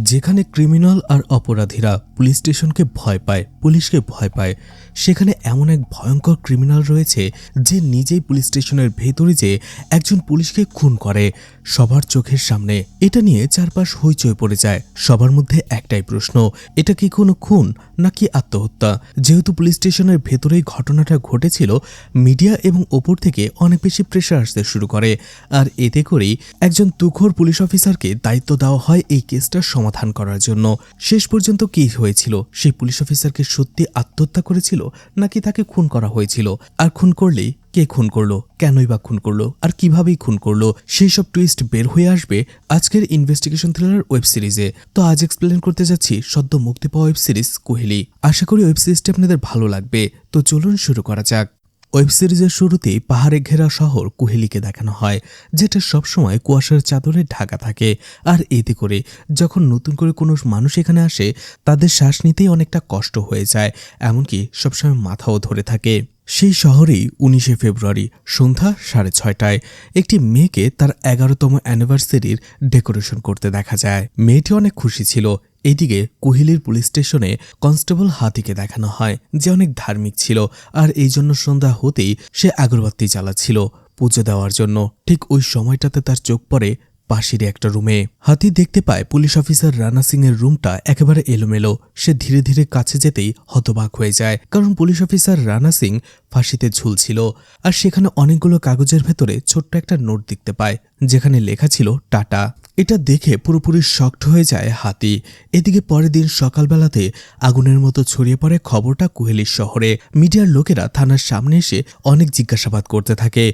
যেখানে ক্রিমিনাল আর অপরাধীরা পুলিশ স্টেশনকে ভয় পায়, পুলিশকে ভয় পায়, সেখানে এমন এক ভয়ঙ্কর ক্রিমিনাল রয়েছে যে নিজেই পুলিশ স্টেশনের ভেতরে যে একজন পুলিশকে খুন করে সবার চোখের সামনে। এটা নিয়ে চারপাশ হইচই পড়ে যায়। সবার মধ্যে একটাই প্রশ্ন, এটা কি কোনো খুন নাকি আত্মহত্যা? যেহেতু পুলিশ স্টেশনের ভেতরেই ঘটনাটা ঘটেছিল, মিডিয়া এবং ওপর থেকে অনেক বেশি প্রেশার আসতে শুরু করে, আর এতে করেই একজন তুখোড় পুলিশ অফিসারকে দায়িত্ব দেওয়া হয় এই কেসটার সমাধান করার জন্য। শেষ পর্যন্ত কি হয়েছিল? সেই পুলিশ অফিসারকে সত্যি আত্মহত্যা করেছিল নাকি তাকে খুন করা হয়েছিল? আর খুন করলেই কে খুন করলো, কেনই বা খুন করলো, আর কিভাবেই খুন করলো, সেই সব টুইস্ট বের হয়ে আসবে আজকের ইনভেস্টিগেশন থ্রিলার ওয়েব সিরিজে। তো আজ এক্সপ্লেন করতে যাচ্ছি সদ্য মুক্তি পাওয়া ওয়েব সিরিজ কোহেলি। আশা করি ওয়েব সিরিজটি আপনাদের ভালো লাগবে। তো চলুন শুরু করা যাক। ওয়েব সিরিজের শুরুতেই পাহাড়ে ঘেরা শহর কোহেলিকে দেখানো হয়, যেটা সবসময় কুয়াশার চাদরে ঢাকা থাকে। আর এতে করে যখন নতুন করে কোনো মানুষ এখানে আসে, তাদের শ্বাস নিতেই অনেকটা কষ্ট হয়ে যায়, এমনকি সবসময় মাথাও ধরে থাকে। সেই শহরেই 19শে ফেব্রুয়ারি সন্ধ্যা 6:30টায় একটি মেয়েকে তার 11তম অ্যানিভার্সারির ডেকোরেশন করতে দেখা যায়। মেয়েটি অনেক খুশি ছিল। এইদিকে কোহেলির পুলিশ স্টেশনে কনস্টেবল হাতিকে দেখানো হয়, যে অনেক ধার্মিক ছিল, আর এই জন্য সন্ধ্যা হতেই সে আগরবাতি জ্বালাচ্ছিল পুজো দেওয়ার জন্য। ঠিক ওই সময়টাতে তার চোখ পড়ে পাশেরই একটা রুমে। হাতি দেখতে পায় পুলিশ অফিসার রানা সিং এর রুমটা একেবারে এলোমেলো। সে ধীরে ধীরে কাছে যেতেই হতবাক হয়ে যায়, কারণ পুলিশ অফিসার রানা সিং ফাঁসিতে ঝুলছিল, আর সেখানে অনেকগুলো কাগজের ভেতরে ছোট্ট একটা নোট দেখতে পায়, যেখানে লেখা ছিল টাটা। এটা দেখে পুরোপুরি শকড হয়ে যায় হাতি। এদিকে পরের দিন সকালবেলাতে আগুনের মতো ছড়িয়ে পড়ে খবরটা কোহেলির শহরে। মিডিয়ার লোকেরা থানার সামনে এসে অনেক জিজ্ঞাসাবাদ করতে থাকে।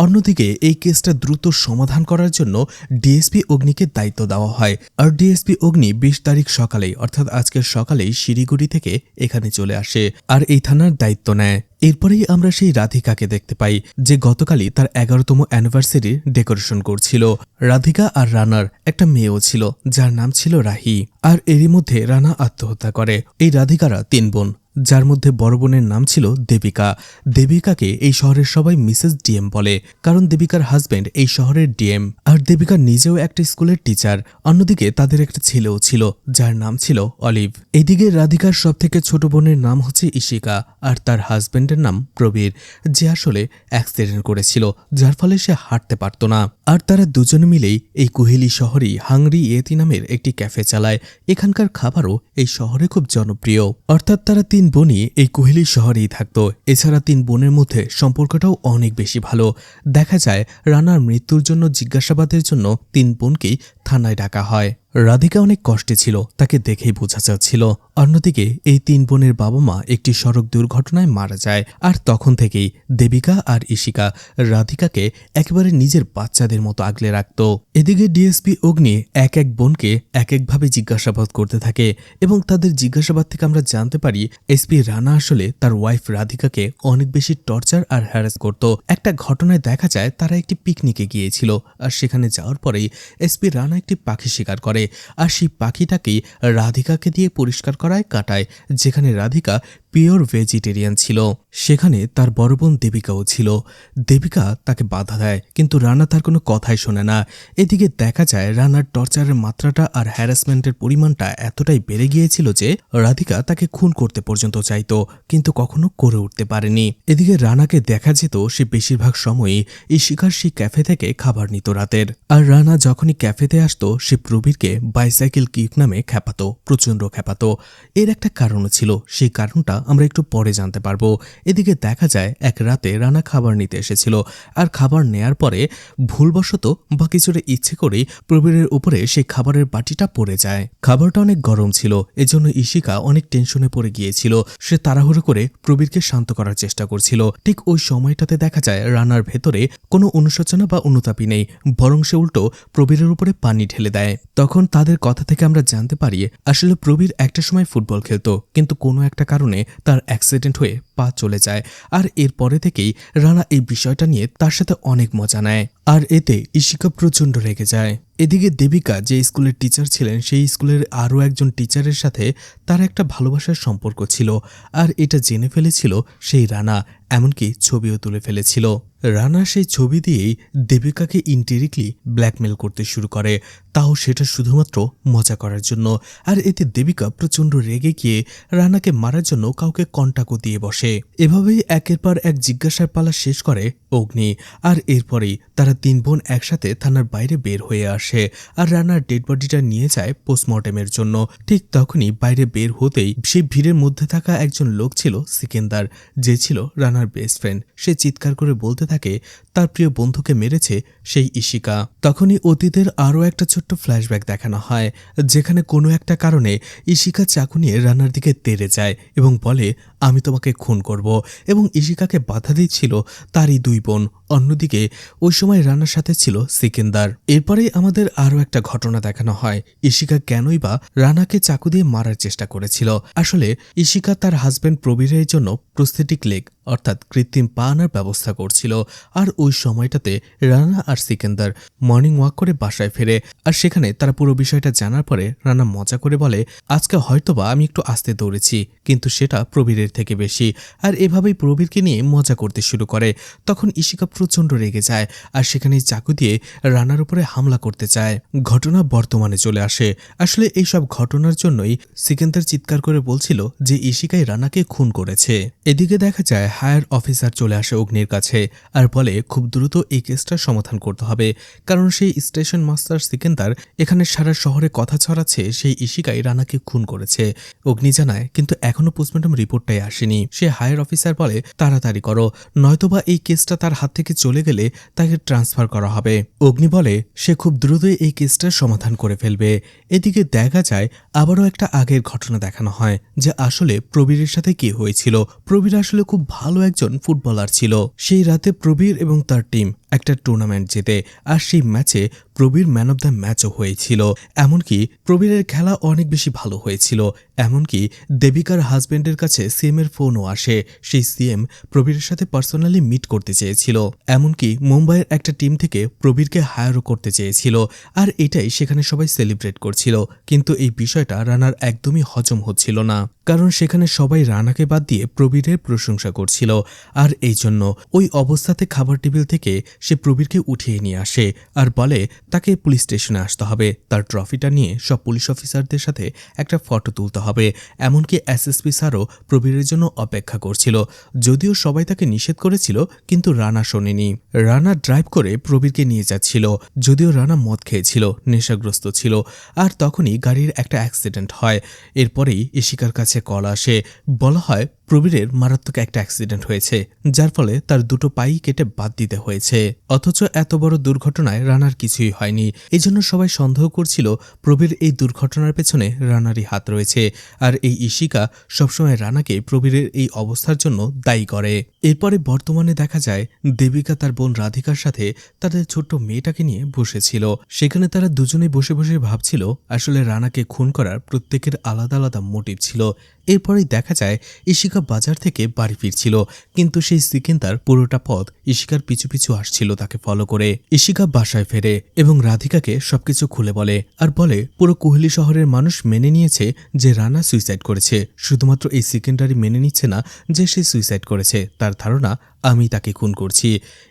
অন্যদিকে এই কেসটা দ্রুত সমাধান করার জন্য ডিএসপি অগ্নিকে দায়িত্ব দেওয়া হয়, আর ডিএসপি অগ্নি 20 তারিখ সকালেই, অর্থাৎ আজকের সকালেই শিলিগুড়ি থেকে এখানে চলে আসে আর এই থানার দায়িত্ব নেয়। এরপরেই আমরা সেই রাধিকাকে দেখতে পাই, যে গতকালই তার 11তম অ্যানিভার্সারির ডেকোরেশন করছিল। রাধিকা আর রানার একটা মেয়েও ছিল, যার নাম ছিল রাহি। আর এরই মধ্যে রানা আত্মহত্যা করে। এই রাধিকারা 3 বোন, যার মধ্যে বড় বোনের নাম ছিল দেবিকা। দেবিকাকে এই শহরের সবাই মিসেস ডিএম বলে, কারণ দেবিকার হাজবেন্ড এই শহরের ডিএম, আর দেবিকা নিজেও একটা স্কুলের টিচার। অন্যদিকে তাদের একটা ছেলেও ছিল, যার নাম ছিল অলিভ। এইদিকে রাধিকার সব থেকে ছোট বোনের নাম হচ্ছে ইশিকা, আর তার হাজবেন্ডের নাম প্রবীর, যে আসলে অ্যাক্সিডেন্ট করেছিল, যার ফলে সে হাঁটতে পারত না। আর তারা দুজনে মিলেই এই কোহেলি শহরেই হাংরি ইয়েতি নামের একটি ক্যাফে চালায়। এখানকার খাবারও এই শহরে খুব জনপ্রিয়। অর্থাৎ তারা 3 বোনই এই কোহেলি শহরেই থাকতো। এছাড়া 3 বোনের মধ্যে সম্পর্কটাও অনেক বেশি ভালো। দেখা যায় রানার মৃত্যুর জন্য জিজ্ঞাসাবাদের জন্য 3 বোনকেই থানায় ডাকা হয়। রাধিকা অনেক কষ্টে ছিল, তাকে দেখেই বোঝা যাচ্ছিল। অন্যদিকে এই 3 বোনের বাবা মা একটি সড়ক দুর্ঘটনায় মারা যায়, আর তখন থেকেই দেবিকা আর ইশিকা রাধিকাকে একেবারে নিজের বাচ্চাদের মতো আগলে রাখত। এদিকে ডিএসপি অগ্নি এক এক বোনকে এক একভাবে জিজ্ঞাসাবাদ করতে থাকে, এবং তাদের জিজ্ঞাসাবাদ থেকে আমরা জানতে পারি এসপি রানা আসলে তার ওয়াইফ রাধিকাকে অনেক বেশি টর্চার আর হ্যারাস করত। একটা ঘটনায় দেখা যায় তারা একটি পিকনিকে গিয়েছিল, আর সেখানে যাওয়ার পরেই এসপি রানা একটি পাখি শিকার করে, আর সেই পাখিটাকেই রাধিকাকে দিয়ে পরিষ্কার করায় কাটায়, যেখানে রাধিকা পিওর ভেজিটেরিয়ান ছিল। সেখানে তার বড় বোন দেবিকাও ছিল। দেবিকা তাকে বাধা দেয়, কিন্তু রানা তার কোনো কথাই শোনে না। এদিকে দেখা যায় রানার টর্চারের মাত্রাটা আর হ্যারাসমেন্টের পরিমাণটা এতটাই বেড়ে গিয়েছিল যে রাধিকা তাকে খুন করতে পর্যন্ত চাইত, কিন্তু কখনো করে উঠতে পারেনি। এদিকে রানাকে দেখা যেত সে বেশিরভাগ সময়ই এই শিকার সেই ক্যাফে থেকে খাবার নিত রাতের। আর রানা যখনই ক্যাফেতে আসতো, সে প্রবীরকে বাইসাইকেল কিক নামে খ্যাপাতো, প্রচণ্ড খ্যাপাতো। এর একটা কারণও ছিল, সেই কারণটা আমরা একটু পরে জানতে পারবো। এদিকে দেখা যায় এক রাতে রানা খাবার নিতে এসেছিল, আর খাবার নেয়ার পরে ভুলবশত বা কিছুটা ইচ্ছে করেই প্রবীরের উপরে সেই খাবারের বাটিটা পড়ে যায়। খাবারটা অনেক গরম ছিল, এজন্য ইশিকা অনেক টেনশনে পড়ে গিয়েছিল। সে তাড়াহুড়ো করে প্রবীরকে শান্ত করার চেষ্টা করছিল। ঠিক ওই সময়টাতে দেখা যায় রানার ভেতরে কোনো অনুশোচনা বা অনুতাপই নেই, বরং সে উল্টো প্রবীরের উপরে পানি ঢেলে দেয়। তখন তাদের কথা থেকে আমরা জানতে পারি আসলে প্রবীর একটা সময় ফুটবল খেলতো, কিন্তু কোনো একটা কারণে তার অ্যাক্সিডেন্ট হয়ে পা চলে যায়। আর এরপরে থেকেই রানা এই বিষয়টা নিয়ে তার সাথে অনেক মজা নেয়, আর এতে ইশিকা প্রচণ্ড রেগে যায়। এদিকে দেবিকা যে স্কুলের টিচার ছিলেন, সেই স্কুলের আরও একজন টিচারের সাথে তার একটা ভালোবাসার সম্পর্ক ছিল, আর এটা জেনে ফেলেছিল সেই রানা, এমনকি ছবিও তুলে ফেলেছিল। রানা সেই ছবি দিয়েই দেবিকাকে ইনডিরেক্টলি ব্ল্যাকমেল করতে শুরু করে, তাও সেটা শুধুমাত্র মজা করার জন্য। আর এতে দেবিকা প্রচণ্ড রেগে গিয়ে রানাকে মারার জন্য কাউকে কন্টাক্টও দিয়ে বসে। এভাবেই একের পর এক জিজ্ঞাসার পালা শেষ করে অগ্নি। আর এরপরেই তারা 3 বোন একসাথে থানার বাইরে বের হয়ে আসে আর রানার ডেড বডিটা নিয়ে যায় পোস্টমর্টেমের জন্য। ঠিক তখনই বাইরে বের হতেই সেই ভিড়ের মধ্যে থাকা একজন লোক ছিল সিকেন্দার, যে ছিল রানার বেস্ট ফ্রেন্ড। সে চিৎকার করে বলতে থাকে তার প্রিয় বন্ধুকে মেরেছে সেই ইশিকা। তখনই অতীতের আরও একটা ছোট্ট ফ্ল্যাশব্যাক দেখানো হয়, যেখানে কোনো একটা কারণে ইশিকা চাকু নিয়ে রানার দিকে তেড়ে যায় এবং বলে আমি তোমাকে খুন করব, এবং ইশিকাকে বাধা দিচ্ছিল তারই 2 বোন। অন্যদিকে ওই সময় রানার সাথে ছিল সিকেন্দার। এরপরেই আমাদের আরও একটা ঘটনা দেখানো হয়, ইশিকা কেনই বা রানাকে চাকু দিয়ে মারার চেষ্টা করেছিল। আসলে ইশিকা তার হাজব্যান্ড প্রবীরের জন্য প্রস্থেটিক লেগ অর্থাৎ কৃত্রিম পা আনার ব্যবস্থা করছিল। আর ওই সময়টাতে রানা আর সিকেন্দার মর্নিং ওয়াক করে বাসায় ফেরে। আর সেখানে তারা পুরো বিষয়টা জানার পরে রানা মজা করে বলে আজকে হয়তোবা আমি একটু আস্তে দৌড়েছি, কিন্তু সেটা প্রবীরের থেকে বেশি। আর এভাবেই প্রবীরকে নিয়ে মজা করতে শুরু করে। তখন ইশিকা প্রচণ্ড রেগে যায় আর সেখানেই চাকু দিয়ে রানার উপরে হামলা করতে চায়। ঘটনা বর্তমানে চলে আসে। আসলে এইসব ঘটনার জন্যই সিকেন্দার চিৎকার করে বলছিল যে ইশিকাই রানাকে খুন করেছে। এদিকে দেখা যায় হায়ার অফিসার চলে আসে অগ্নির কাছে আর বলে খুব দ্রুত এই কেসটার সমাধান করতে হবে, কারণ সেই স্টেশন মাস্টার সিকেন্দার এখানে সারা শহরে কথা ছড়াচ্ছে সেই ইশিকাই রানাকে খুন করেছে। অগ্নি জানায় কিন্তু এখনো পোস্টমর্টম রিপোর্টটাই আসেনি। সে হায়ার অফিসার বলে তাড়াতাড়ি করো, নয়তোবা এই কেসটা তার হাত থেকে চলে গেলে তাকে ট্রান্সফার করা হবে। অগ্নি বলে সে খুব দ্রুতই এই কেসটার সমাধান করে ফেলবে। এদিকে দেখা যায় আবারও একটা আগের ঘটনা দেখানো হয় যে আসলে প্রবীরের সাথে কি হয়েছিল। প্রবীর আসলে খুব ভালো একজন ফুটবলার ছিল। সেই রাতে প্রবীর এবং তার টিম একটা টুর্নামেন্ট জেতে, আর সেই ম্যাচে প্রবীর ম্যান অব দ্য ম্যাচও হয়েছিল। এমনকি প্রবীরের খেলা অনেক বেশি ভালো হয়েছিল। এমনকি দেবিকার হাজব্যান্ডের কাছে সিএম এর ফোনও আসে। সেই সিএম প্রবীরের সাথে পার্সোনালি মিট করতে চেয়েছিল। এমনকি মুম্বাইয়ের একটা টিম থেকে প্রবীরকে হায়ারও করতে চেয়েছিল। আর এটাই সেখানে সবাই সেলিব্রেট করছিল। কিন্তু এই বিষয়টা রানার একদমই হজম হচ্ছিল না, কারণ সেখানে সবাই রানাকে বাদ দিয়ে প্রবীরের প্রশংসা করছিল। আর এই জন্য ওই অবস্থাতে খাবার টেবিল থেকে সে প্রবীরকে উঠিয়ে নিয়ে আসে আর বলে তাকে পুলিশ স্টেশনে আসতে হবে, তার ট্রফিটা নিয়ে সব পুলিশ অফিসারদের সাথে একটা ফটো তুলতে হবে। এমনকি এসএসপি স্যারও প্রবীরের জন্য অপেক্ষা করছিল। যদিও সবাই তাকে নিষেধ করেছিল, কিন্তু রানা শোনেনি। রানা ড্রাইভ করে প্রবীরকে নিয়ে যাচ্ছিল, যদিও রানা মদ খেয়েছিল, নেশাগ্রস্ত ছিল। আর তখনই গাড়ির একটা অ্যাক্সিডেন্ট হয়। এরপরেই ইশিকার কাছে কল আসে, বলা হয় প্রবীরের মারাত্মক একটা অ্যাক্সিডেন্ট হয়েছে, যার ফলে তার 2 পাই কেটে বাদ দিতে হয়েছে। অথচ এত বড় দুর্ঘটনায় রানার কিছুই হয়নি। এই জন্য সবাই সন্দেহ করছিল প্রবীর এই দুর্ঘটনার পেছনে রানারই হাত রয়েছে। আর এই ইশিকা সবসময় রানাকে প্রবীরের এই অবস্থার জন্য দায়ী করে। এরপরে বর্তমানে দেখা যায় দেবিকা তার বোন রাধিকার সাথে তাদের ছোট্ট মেয়েটাকে নিয়ে বসেছিল। সেখানে তারা দুজনেই বসে বসে ভাবছিল আসলে রানাকে খুন করার প্রত্যেকের আলাদা আলাদা মোটিভ ছিল। এরপরেই দেখা যায় ইশিকা বাজার থেকে বাড়ি ফিরছিল, কিন্তু সেই সিকেন্দার পুরোটা পথ ইশিকার পিছু পিছু আসছিল তাকে ফলো করে। ইশিকা বাসায় ফেরে এবং রাধিকাকে সবকিছু খুলে বলে আর বলে পুরো কোহলি শহরের মানুষ মেনে নিয়েছে যে রানা সুইসাইড করেছে, শুধুমাত্র এই সিকেন্দারই মেনে নিচ্ছে না যে সে সুইসাইড করেছে। তার ধারণা আমি তাকে খুন করছি।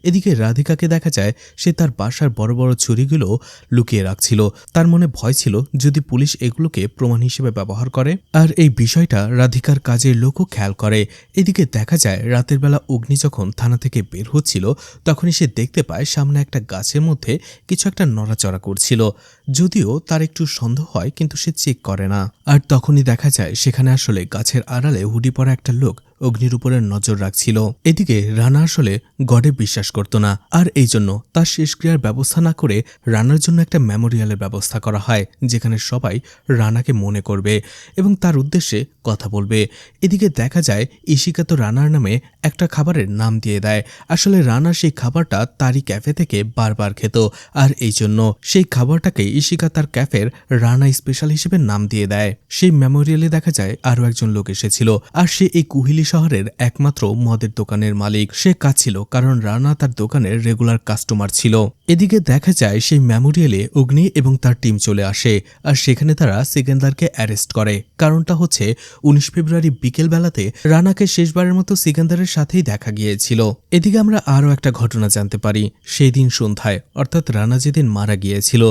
এদিকে রাধিকাকে দেখা যায় সে তার বাসার বড় বড় ছুরিগুলো লুকিয়ে রাখছিল। তার মনে ভয় ছিল যদি পুলিশ এগুলোকে প্রমাণ হিসেবে ব্যবহার করে। আর এই বিষয়টা রাধিকার কাজের লোকও খেয়াল করে। এদিকে দেখা যায় রাতের বেলা অগ্নি যখন থানা থেকে বের হচ্ছিল, তখনই সে দেখতে পায় সামনে একটা গাছের মধ্যে কিছু একটা নড়াচড়া করছিল। যদিও তার একটু সন্দেহ হয়, কিন্তু সে চেক করে না। আর তখনই দেখা যায় সেখানে আসলে গাছের আড়ালে হুডি পরা একটা লোক অগ্নির উপরে নজর রাখছিল। এদিকে রানা আসলে গডে বিশ্বাস করত না, আর এই জন্য তার শেষক্রিয়ার ব্যবস্থা না করে রানার জন্য একটা মেমোরিয়ালের ব্যবস্থা করা হয়, যেখানে সবাই রানাকে মনে করবে এবং তার উদ্দেশ্যে কথা বলবে। এদিকে দেখা যায় ইশিকা তো রানার নামে একটা খাবারের নাম দিয়ে দেয়। আসলে রানা সেই খাবারটা তারই ক্যাফে থেকে বারবার খেত, আর এই জন্য সেই খাবারটাকে ইশিকা তার ক্যাফের রানা স্পেশাল হিসেবে নাম দিয়ে দেয়। সেই মেমোরিয়ালে দেখা যায় আরও একজন লোক এসেছিল, আর সে এই কুহিলি শহরের একমাত্র মদের দোকানের মালিক। সে কাঁদছিল কারণ রানা তার দোকানের রেগুলার কাস্টমার ছিল। এদিকে দেখা যায় সেই মেমোরিয়ালে অগ্নি এবং তার টিম চলে আসে, আর সেখানে তারা সিকান্দারকে অ্যারেস্ট করে। কারণটা হচ্ছে 19 ফেব্রুয়ারি বিকেল বেলাতে রানাকে শেষবারের মতো সিকান্দারের সাথেই দেখা গিয়েছিল। এদিকে আমরা আরও একটা ঘটনা জানতে পারি। সেই দিন সন্ধ্যায়, অর্থাৎ রানা যেদিন মারা গিয়েছিল,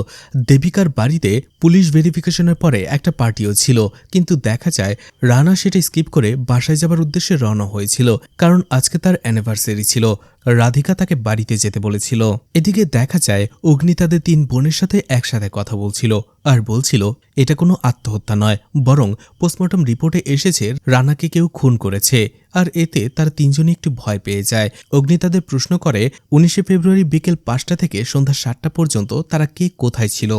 দেবিকার বাড়িতে পুলিশ ভেরিফিকেশনের পরে একটা পার্টিও ছিল, কিন্তু দেখা যায় রানা সেটা স্কিপ করে বাসায় যাবার উদ্দেশ্যে রওনা হয়েছিল, কারণ আজকে তার অ্যানিভার্সারি ছিল। রাধিকা তাকে বাড়িতে যেতে বলেছিল। এদিকে দেখা যায় অগ্নি তাদের 3 বোনের সাথে একসাথে কথা বলছিল, আর বলছিল এটা কোনো আত্মহত্যা নয়, বরং পোস্টমর্টম রিপোর্টে এসেছে রানাকে কেউ খুন করেছে। আর এতে তারা 3 জনই একটু ভয় পেয়ে যায়। অগ্নি তাদের প্রশ্ন করে 19 ফেব্রুয়ারি বিকেল 5টা থেকে সন্ধ্যা 7টা পর্যন্ত তারা কে কোথায় ছিল।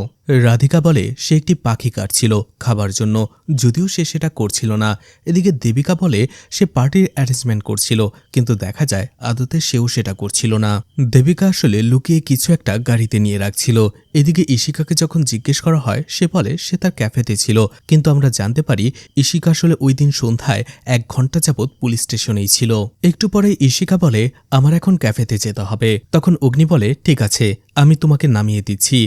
রাধিকা বলে সে একটি পাখি কাটছিল খাবার জন্য, যদিও সে সেটা করছিল না। এদিকে দেবিকা বলে সে পার্টির অ্যারেঞ্জমেন্ট করছিল, কিন্তু দেখা যায় আদতে সেও সেটা করছিল না। দেবিকা আসলে লুকিয়ে কিছু একটা গাড়িতে নিয়ে রাখছিল। এদিকে ইশিকাকে যখন জিজ্ঞেস করা হয়, সে বলে সে তার ক্যাফেতে ছিল, কিন্তু আমরা জানতে পারি ইশিকা আসলে ওই দিন সন্ধ্যায় 1 ঘন্টা যাবৎ পুলিশ স্টেশনেই ছিল। একটু পরে ইশিকা বলে আমার এখন ক্যাফেতে যেতে হবে। তখন অগ্নি বলে ঠিক আছে, আমি তোমাকে নামিয়ে দিচ্ছি।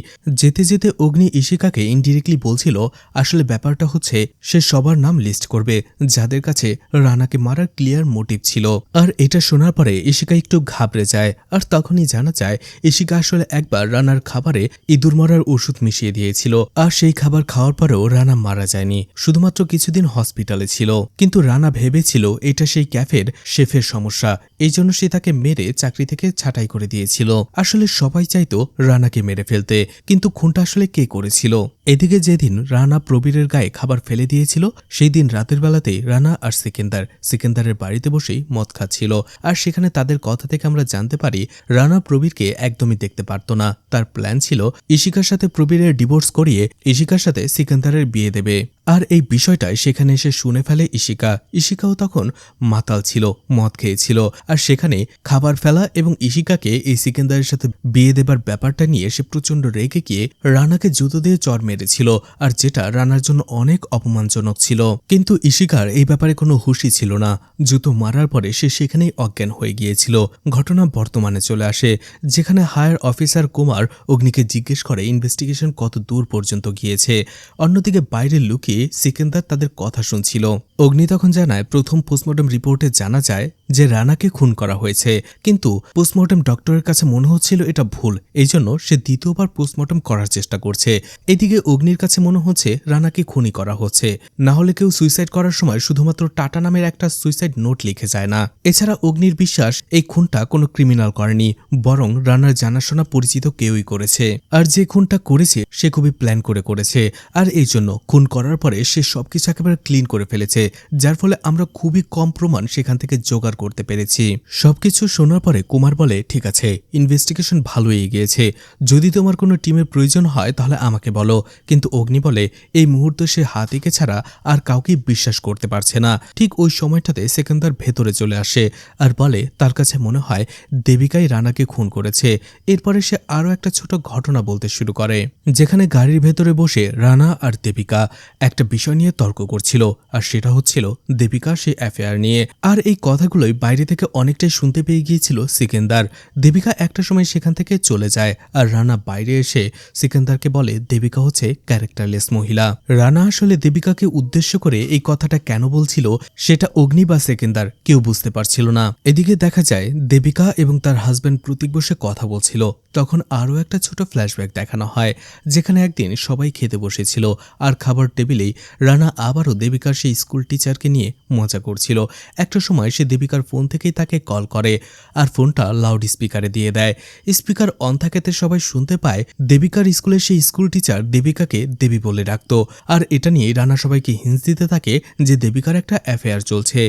যেতে যেতে অগ্নি ইশিকাকে ইনডিরেক্টলি বলছিল আসলে ব্যাপারটা হচ্ছে সে সবার নাম লিস্ট করবে যাদের কাছে রানাকে মারার ক্লিয়ার মোটিভ ছিল। আর এটা শোনার পরে ইশিকা একটু ঘাবড়ে যায়, আর তখনই জানা যায় ইশিকা আসলে একবার রানার খাবারে ইঁদুর মারার ওষুধ মিশিয়ে দিয়েছিল, আর সেই খাবার খাওয়ার পরেও রানা মারা যায়নি, শুধুমাত্র কিছুদিন হসপিটালে ছিল। কিন্তু রানা ভেবেছিল এটা সেই ক্যাফের শেফের সমস্যা, এই জন্য সে তাকে মেরে চাকরি থেকে ছাঁটাই করে দিয়েছিল। আসলে সবাই চাইতো রানাকে মেরে ফেলতে, কিন্তু খুনটা আসলে কে করেছিল? এদিকে যেদিন রানা প্রবীরের গায়ে খাবার ফেলে দিয়েছিল, সেই দিন রাতের বেলাতেই রানা আর সিকান্দারের বাড়িতে বসেই মদ খাচ্ছিল। আর সেখানে তাদের কথা থেকে আমরা জানতে পারি রানা প্রবীরকে একদমই দেখতে পারত না। তার প্ল্যান ছিল ইশিকার সাথে প্রবীরের ডিভোর্স করিয়ে ইশিকার সাথে সিকান্দারের বিয়ে দেবে। আর এই বিষয়টাই সেখানে এসে শুনে ফেলে ইশিকাও তখন মাতাল ছিল, মদ খেয়েছিল। আর সেখানে খাবার ফেলা এবং ইশিকাকে এই সিকান্দারের সাথে বিয়ে দেবার ব্যাপারটা নিয়ে সে প্রচন্ড রেগে গিয়ে রানাকে জুতো দিয়ে চড় মেরেছিল, আর যেটা রানার জন্য অনেক অপমানজনক ছিল। কিন্তু ইশিকার এই ব্যাপারে কোনো হুঁশই ছিল না। জুতো মারার পরে সে সেখানেই অজ্ঞান হয়ে গিয়েছিল। ঘটনা বর্তমানে চলে আসে, যেখানে হায়ার অফিসার কুমার অগ্নিকে জিজ্ঞেস করে ইনভেস্টিগেশন কত দূর পর্যন্ত গিয়েছে। অন্যদিকে বাইরে লুকিয়ে সিকান্দার তাদের কথা শুনছিল। অগ্নি তখন জানায় প্রথম পোস্টমর্টম রিপোর্টে জানা যায় যে রানাকে খুন করা হয়েছে, কিন্তু পোস্টমর্টম ডক্টরের কাছে মনে হচ্ছিল এটা ভুল, এই জন্য সে দ্বিতীয়বার পোস্টমর্টম করার চেষ্টা করছে। এদিকে অগ্নির কাছে মনে হচ্ছে রানাকে খুনই করা হচ্ছে, না হলে কেউ সুইসাইড করার সময় শুধুমাত্র টাটা নামের একটা সুইসাইড নোট লিখে যায় না। এছাড়া অগ্নির বিশ্বাস এই খুনটা কোনো ক্রিমিনাল করেনি, বরং রানার জানাশোনা পরিচিত কেউই করেছে। আর যে খুনটা করেছে সে খুবই প্ল্যান করে করেছে, আর এই জন্য খুন করার পরে সে সবকিছু একেবারে ক্লিন করে ফেলেছে, যার ফলে আমরা খুবই কম প্রমাণ সেখান থেকে জোগাড় করতে পেরেছি। সবকিছু শোনার পরে কুমার বলে ঠিক আছে, ইনভেস্টিগেশন ভালোই এগিয়েছে, যদি তোমার কোনো টিমের প্রয়োজন হয় তাহলে আমাকে বলো। কিন্তু অগ্নি বলে এই মুহূর্তে সে হাতিকে ছাড়া আর কাউকে বিশ্বাস করতে পারছে না। ঠিক ওই সময়টাতে সিকান্দার ভেতরে চলে আসে আর বলে তার কাছে মনে হয় দেবিকাই রানাকে খুন করেছে। এরপরে সে আরও একটা ছোট ঘটনা বলতে শুরু করে, যেখানে গাড়ির ভেতরে বসে রানা আর দেবিকা একটা বিষয় নিয়ে তর্ক করছিল, আর সেটা হচ্ছিল দেবিকা সেই অ্যাফেয়ার নিয়ে। আর এই কথাগুলোই বাইরে থেকে অনেকটাই শুনতে পেয়ে গিয়েছিল সিকান্দার। দেবিকা একটা সময় সেখান থেকে চলে যায়, আর রানা বাইরে এসে সিকান্দারকে বলে দেবিকা হচ্ছে ক্যারেক্টারলেস মহিলা। রানা আসলে দেবিকাকে উদ্দেশ্য করে এই কথাটা কেন বলছিল সেটা অগ্নি বা সিকান্দার কেউ বুঝতে পারছিল না। এদিকে দেখা যায় দেবিকা এবং তার হাজব্যান্ড প্রতীক বসে কথা বলছিল। তখন আরও একটা ছোট ফ্ল্যাশব্যাক দেখানো হয়, যেখানে একদিন সবাই খেতে বসেছিল, আর খাবার টেবিলেই রানা আবারও দেবিকার সেই স্কুল টিচারকে নিয়ে মজা করছিল। একটা সময় সে দেবিকার ফোন থেকেই তাকে কল করে, আর ফোনটা লাউড স্পিকারে দিয়ে দেয়। স্পিকার অন থাকাতে সবাই শুনতে পায় দেবিকার স্কুলের সেই স্কুল টিচার দেবিকাকে দেবী বলে ডাকত। আর এটা নিয়ে রানা সবাইকে হিন্স দিতে থাকে যে দেবিকার একটা অ্যাফেয়ার চলছে।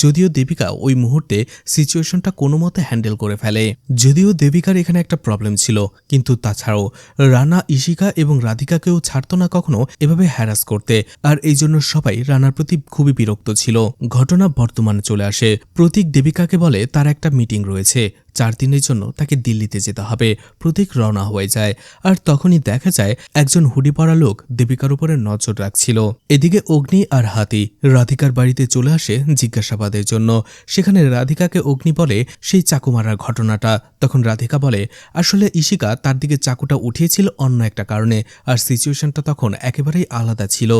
যদিও দেবিকা ওই মুহূর্তে সিচুয়েশনটা কোনো মতে হ্যান্ডেল করে ফেলে। যদিও দেবিকার এখানে একটা প্রবলেম ছিল, কিন্তু তাছাড়াও রানা ইশিকা এবং রাধিকাকেও ছাড়ত না কখনো এভাবে হ্যারাস করতে, আর এই জন্য সবাই রানার প্রতি খুবই বিরক্ত ছিল। ঘটনা বর্তমানে চলে আসে। প্রতীক দেবিকাকে বলে তার একটা মিটিং রয়েছে, 4 দিনের জন্য তাকে দিল্লিতে যেতে হবে। প্রতীক রওনা হয়ে যায়, আর তখনই দেখা যায় একজন হুডি পরা লোক দেবিকার উপরে নজর রাখছিল। এদিকে অগ্নি আর হাতি রাধিকার বাড়িতে চলে আসে জিজ্ঞাসাবাদের জন্য। সেখানে রাধিকাকে অগ্নি বলে সেই চাকু মারার ঘটনাটা। তখন রাধিকা বলে আসলে ইশিকা তার দিকে চাকুটা উঠিয়েছিল অন্য একটা কারণে, আর সিচুয়েশনটা তখন একেবারেই আলাদা ছিল।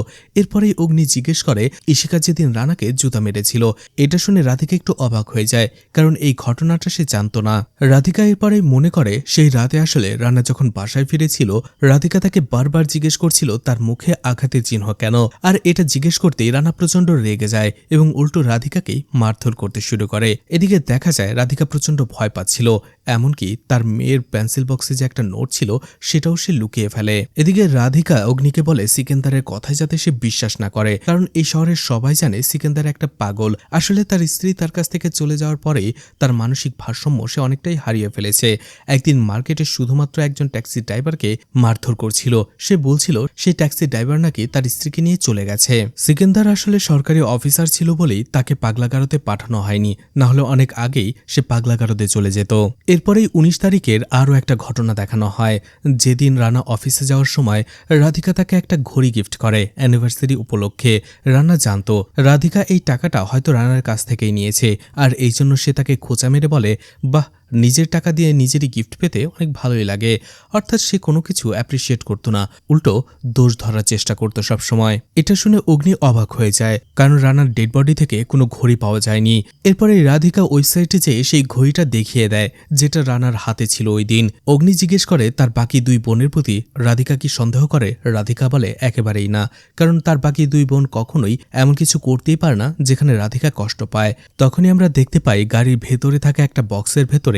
এরপরেই অগ্নি জিজ্ঞেস করে ইশিকা যেদিন রানাকে জুতা মেরেছিল। এটা শুনে রাধিকা একটু অবাক হয়ে যায়, কারণ এই ঘটনাটা সে জানতো না। রাধিকা এরপরে মনে করে সেই রাতে আসলে রানা যখন বাসায় ফিরেছিল, রাধিকা তাকে বারবার জিজ্ঞেস করছিল তার মুখে আঘাতের চিহ্ন কেন, আর এটা জিজ্ঞেস করতেই রানা প্রচন্ড রেগে যায় এবং উল্টো রাধিকাকেই মারধর করতে শুরু করে। এদিকে দেখা যায় রাধিকা প্রচন্ড ভয় পাচ্ছিল, এমনকি তার মেয়ের পেন্সিল বক্সে যে একটা নোট ছিল সেটাও সে লুকিয়ে ফেলে। এদিকে রাধিকা অগ্নিকে বলে সিকেন্দারের কথায় যাতে সে বিশ্বাস না করে, কারণ এই শহরের সবাই জানে সিকেন্দার একটা পাগল। আসলে তার স্ত্রী তার কাছ থেকে চলে যাওয়ার পরেই তার মানসিক ভারসাম্য সে অনেকটাই হারিয়ে ফেলেছে। একদিন মার্কেটে শুধুমাত্র একজন ট্যাক্সি ড্রাইভারকে মারধর করছিল। সে বলছিল সেই ট্যাক্সি ড্রাইভার নাকি তার স্ত্রীকে নিয়ে চলে গেছে। সিকেন্দার আসলে সরকারি অফিসার ছিল বলেই তাকে পাগলাগারদে পাঠানো হয়নি, না হলে অনেক আগেই সে পাগলাগারদে চলে যেত। এরপরেই 19 তারিখের আরও একটা ঘটনা দেখানো হয়। যেদিন রানা অফিসে যাওয়ার সময় রাধিকা তাকে একটা ঘড়ি গিফট করে অ্যানিভার্সারি উপলক্ষে। রানা জানতো রাধিকা এই টাকাটা হয়তো রানার কাছ থেকেই নিয়েছে, আর এই জন্য সে তাকে খোঁচা মেরে বলে, বাহ, নিজের টাকা দিয়ে নিজেরই গিফট পেতে অনেক ভালোই লাগে। অর্থাৎ সে কোনো কিছু অ্যাপ্রিসিয়েট করতো না, উল্টো দোষ ধরার চেষ্টা করতো সবসময়। এটা শুনে অগ্নি অবাক হয়ে যায়, কারণ রানার ডেড বডি থেকে কোনো ঘড়ি পাওয়া যায়নি। এরপরে রাধিকা ওয়েবসাইটে যেয়ে সেই ঘড়িটা দেখিয়ে দেয় যেটা রানার হাতে ছিল ওই দিন। অগ্নি জিজ্ঞেস করে তার বাকি 2 বোনের প্রতি রাধিকা কি সন্দেহ করে। রাধিকা বলে একেবারেই না, কারণ তার বাকি 2 বোন কখনোই এমন কিছু করতেই পারে না যেখানে রাধিকা কষ্ট পায়। তখনই আমরা দেখতে পাই গাড়ির ভেতরে থাকা একটা বক্সের ভেতরে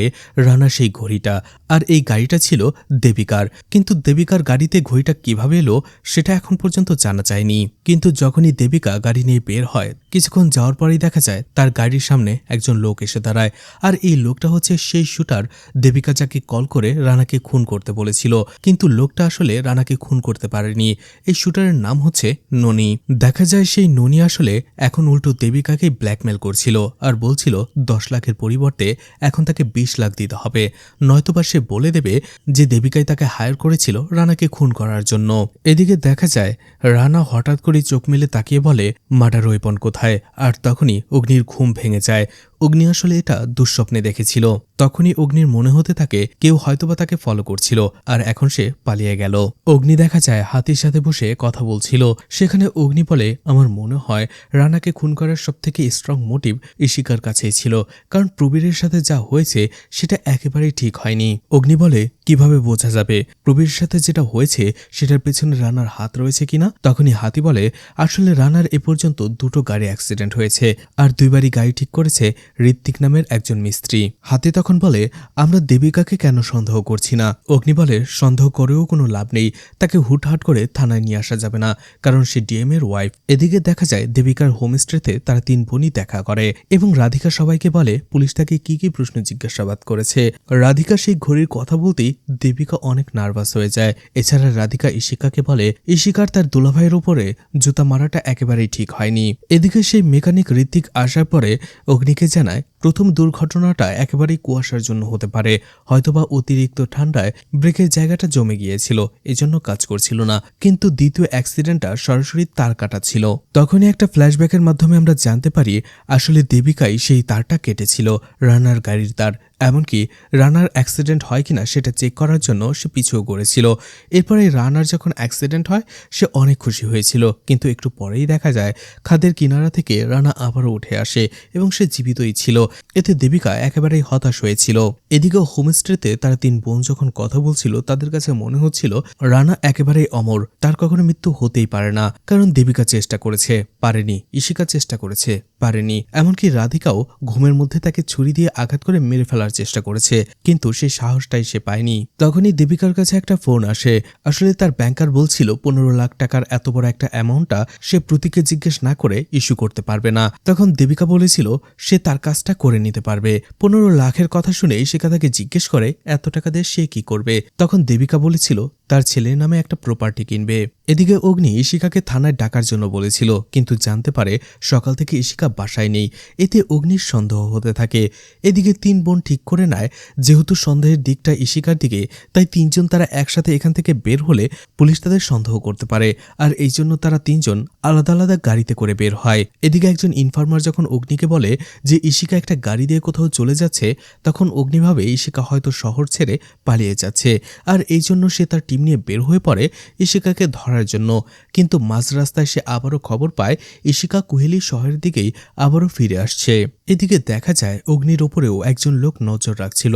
রানা সেই ঘড়িটা, আর এই গাড়িটা ছিল দেবিকার। কিন্তু দেবিকার গাড়িতে ঘড়িটা কিভাবে এলো সেটা এখন পর্যন্ত জানা যায়নি। কিন্তু যখনই দেবিকা গাড়ি নিয়ে বের হয়, কিছুক্ষণ যাওয়ার পরেই দেখা যায় তার গাড়ির সামনে একজন লোক এসে দাঁড়ায়, আর এই লোকটা হচ্ছে সেই শুটার দেবিকা যাকে কল করে রানাকে খুন করতে বলেছিল। কিন্তু লোকটা আসলে রানাকে খুন করতে পারেনি। এই শুটারের নাম হচ্ছে ননি। দেখা যায় সেই ননি আসলে এখন উল্টো দেবিকাকে ব্ল্যাকমেল করছিল, আর বলছিল 10 লাখের পরিবর্তে এখন তাকে 20 লাখ দিতে হবে, নয়তোবা সে বলে দেবে যে দেবিকাই তাকে হায়ার করেছিল রানাকে খুন করার জন্য। এদিকে দেখা যায় রানা হঠাৎ করে চোখ মেলে তাকিয়ে বলে মার্ডার ওয়েপন কোথায়, আর তখনই অগ্নির ঘুম ভেঙে যায়। অগ্নি আসলে এটা দুঃস্বপ্নে দেখেছিল। তখনই অগ্নির মনে হতে থাকে কেউ হয়তোবা তাকে ফলো করছিল, আর এখন সে পালিয়ে গেল। অগ্নি দেখা যায় হাতির সাথে বসে কথা বলছিল। সেখানে অগ্নি বলে আমার মনে হয় রানাকে খুন করার সবথেকে স্ট্রং মোটিভ ইশিকার কাছেই ছিল, কারণ প্রবীরের সাথে যা হয়েছে সেটা একেবারেই ঠিক হয়নি। অগ্নি বলে কিভাবে বোঝা যাবে প্রবীরের সাথে যেটা হয়েছে সেটার পেছনে রানার হাত রয়েছে কিনা। তখনই হাতি বলে আসলে রানার এ পর্যন্ত 2টো গাড়ি অ্যাক্সিডেন্ট হয়েছে, আর 2বারই গাড়ি ঠিক করেছে ঋত্বিক নামের একজন মিস্ত্রি। হাতি তখন বলে আমরা দেবিকাকে কেন সন্দেহ করছি না। অগ্নি বলে সন্দেহ করেও কোনো লাভ নেই, তাকে হুটহাট করে থানায় নিয়ে আসা যাবে না, কারণ সে ডিএম এর ওয়াইফ। এদিকে দেখা যায় দেবিকার হোমস্টেতে তারা 3 বোনই দেখা করে, এবং রাধিকা সবাইকে বলে পুলিশ তাকে কি কি প্রশ্ন জিজ্ঞাসাবাদ করেছে। রাধিকা সেই ঘড়ির কথা বলতেই দেবিকা অনেক নার্ভাস হয়ে যায়। এছাড়া রাধিকা ইশিকাকে বলে ইশিকার তার দুলাভাইয়ের উপরে জুতা মারাটা একেবারেই ঠিক হয়নি। এদিকে সেই মেকানিক ঋত্বিক আসার পরে অগ্নিকে জানায় প্রথম দুর্ঘটনাটা একেবারেই কুয়াশার জন্য হতে পারে, হয়তোবা অতিরিক্ত ঠান্ডায় ব্রেকের জায়গাটা জমে গিয়েছিল, এজন্য কাজ করছিল না। কিন্তু দ্বিতীয় অ্যাক্সিডেন্টটা সরাসরি তার কাটা ছিল। তখনই একটা ফ্ল্যাশব্যাকের মাধ্যমে আমরা জানতে পারি আসলে দেবিকাই সেই তারটা কেটেছিল, রানার গাড়ির তার। এমনকি রানার অ্যাক্সিডেন্ট হয় কিনা সেটা চেক করার জন্য সে পিছুও করেছিল। এরপরে রানার যখন অ্যাক্সিডেন্ট হয় সে অনেক খুশি হয়েছিল, কিন্তু একটু পরেই দেখা যায় খাদের কিনারা থেকে রানা আবারও উঠে আসে এবং সে জীবিতই ছিল। এতে দেবিকা একেবারেই হতাশ হয়েছিল। এদিকে হোমস্টেতে তারা 3 বোন যখন কথা বলছিল তাদের কাছে মনে হচ্ছিল রানা একেবারেই অমর, তার কখনো মৃত্যু হতেই পারে না, কারণ দেবিকা চেষ্টা করেছে পারেনি, ইশিকা চেষ্টা করেছে পারেনি, এমনকি রাধিকাও ঘুমের মধ্যে তাকে ছুরি দিয়ে আঘাত করে মেরে ফেলার চেষ্টা করেছে, কিন্তু সেই সাহসটাই সে পায়নি। তখনই দেবিকার কাছে একটা ফোন আসে। আসলে তার ব্যাংকার বলছিল 15 লাখ টাকার এত বড় একটা অ্যামাউন্টটা সে প্রতীককে জিজ্ঞেস না করে ইস্যু করতে পারবে না। তখন দেবিকা বলেছিল সে তার কাজটা করে নিতে পারবে। 15 লাখের কথা শুনে ইশিকা তাকে জিজ্ঞেস করে এত টাকা দিয়ে সে কি করবে। তখন দেবিকা বলেছিল তার ছেলের নামে একটা প্রপার্টি কিনবে। এদিকে অগ্নি ইশিকাকে থানায় ডাকার জন্য বলেছিল, কিন্তু জানতে পারে সকাল থেকে ইশিকা বাসায় নেই। এতে অগ্নির সন্দেহ হতে থাকে। এদিকে 3 বোন ঠিক করে নেয় যেহেতু সন্দেহের দিকটা ইশিকার দিকে, তাই 3 জন তারা একসাথে এখান থেকে বের হলে পুলিশ তাদের সন্দেহ করতে পারে। আর এই জন্য তারা 3 জন আলাদা আলাদা গাড়িতে করে বের হয়। এদিকে একজন ইনফর্মার যখন অগ্নিকে বলে যে ইশিকা একটা গাড়ি দিয়ে কোথাও চলে যাচ্ছে, তখন অগ্নি ভাবে ইশিকা হয়তো শহর ছেড়ে পালিয়ে যাচ্ছে। আর এই জন্য সে তার টিম নিয়ে বের হয়ে পড়ে ইশিকাকে ধরার জন্য। কিন্তু মাঝ রাস্তায় সে আবারও খবর পায় ইশিকা কুহেলি শহরের দিকেই আবারও ফিরে আসছে। এদিকে দেখা যায় অগ্নির ওপরেও একজন লোক নজর রাখছিল,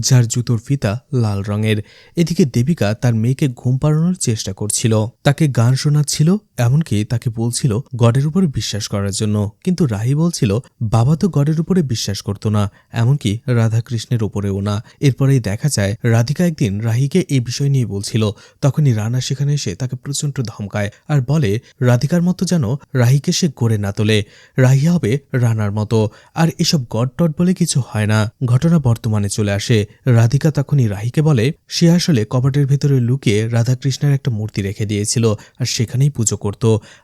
যার জুতোর ফিতা লাল রঙের। এদিকে দেবিকা তার মেয়েকে ঘুম পাড়ানোর চেষ্টা করছিল, তাকে গান শোনাচ্ছিল, এমনকি তাকে বলছিল গডের উপরে বিশ্বাস করার জন্য। কিন্তু রাহি বলছিল বাবা তো গডের উপরে বিশ্বাস করত না, এমনকি রাধাকৃষ্ণের উপরেও না। এরপরেই দেখা যায় রাধিকা একদিন রাহিকে এই বিষয় নিয়ে বলছিল। তখনই রানা সেখানে এসে তাকে প্রচণ্ড ধমকায় আর বলে রাধিকার মতো যেন রাহিকে সে গড়ে না তোলে, রাহি হবে রানার মতো। আর এসব গড টড বলে কিছু হয় না। ঘটনা বর্তমানে চলে আসে। রাধিকা তখনই রাহিকে বলে সে আসলে কবাটের ভেতরে লুকিয়ে রাধাকৃষ্ণের একটা মূর্তি রেখে দিয়েছিল আর সেখানেই পুজো করত।